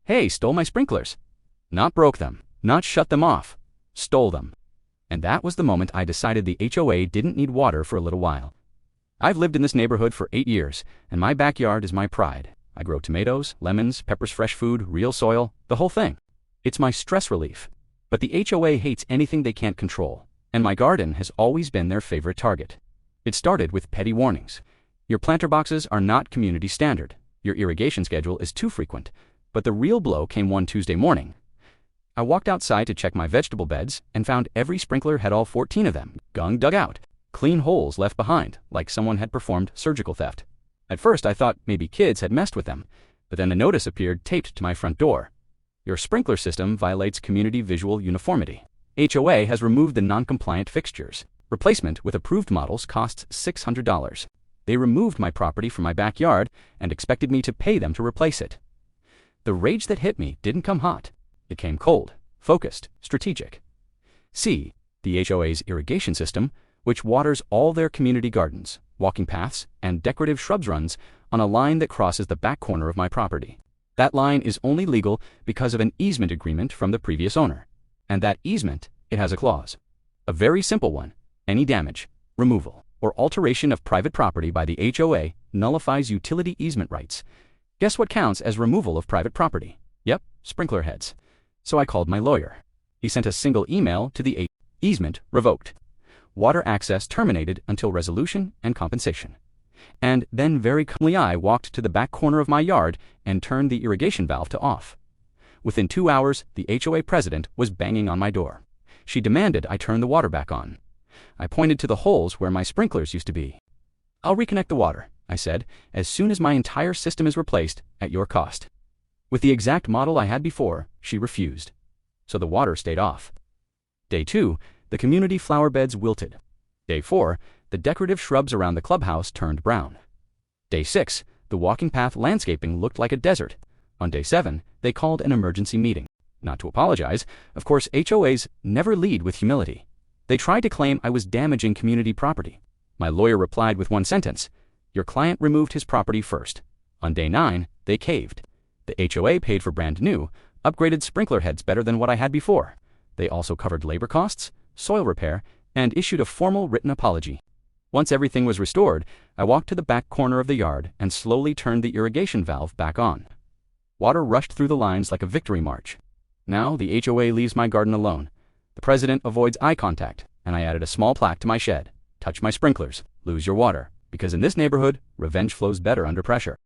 Hey, stole my sprinklers. Not broke them, not shut them off, stole them. And that was the moment I decided the HOA didn't need water for a little while. I've lived in this neighborhood for 8 years, and my backyard is my pride. I grow tomatoes, lemons, peppers, fresh food, real soil, the whole thing. It's my stress relief. But the HOA hates anything they can't control, and my garden has always been their favorite target. It started with petty warnings. Your planter boxes are not community standard. Your irrigation schedule is too frequent. But the real blow came one Tuesday morning. I walked outside to check my vegetable beds and found every sprinkler had all 14 of them, gung dug out, clean holes left behind, like someone had performed surgical theft. At first I thought maybe kids had messed with them, but then a notice appeared taped to my front door. Your sprinkler system violates community visual uniformity. HOA has removed the non-compliant fixtures. Replacement with approved models costs $600. They removed my property from my backyard and expected me to pay them to replace it. The rage that hit me didn't come hot. It came cold, focused, strategic. See, the HOA's irrigation system, which waters all their community gardens, walking paths, and decorative shrubs runs on a line that crosses the back corner of my property. That line is only legal because of an easement agreement from the previous owner. And that easement, it has a clause. A very simple one. Any damage, removal, or alteration of private property by the HOA nullifies utility easement rights. Guess what counts as removal of private property? Yep, sprinkler heads. So I called my lawyer. He sent a single email to the easement revoked. Water access terminated until resolution and compensation. And then very calmly I walked to the back corner of my yard and turned the irrigation valve to off. Within 2 hours, the HOA president was banging on my door. She demanded I turn the water back on. I pointed to the holes where my sprinklers used to be. I'll reconnect the water, I said, as soon as my entire system is replaced at your cost. With the exact model I had before, she refused. So the water stayed off. Day 2, the community flower beds wilted. Day 4, the decorative shrubs around the clubhouse turned brown. Day 6, the walking path landscaping looked like a desert. On day 7, they called an emergency meeting. Not to apologize, of course HOAs never lead with humility. They tried to claim I was damaging community property. My lawyer replied with one sentence, "Your client removed his property first." On day 9, they caved. The HOA paid for brand new, upgraded sprinkler heads better than what I had before. They also covered labor costs, soil repair, and issued a formal written apology. Once everything was restored, I walked to the back corner of the yard and slowly turned the irrigation valve back on. Water rushed through the lines like a victory march. Now the HOA leaves my garden alone. The president avoids eye contact, and I added a small plaque to my shed. Touch my sprinklers, lose your water, because in this neighborhood, revenge flows better under pressure.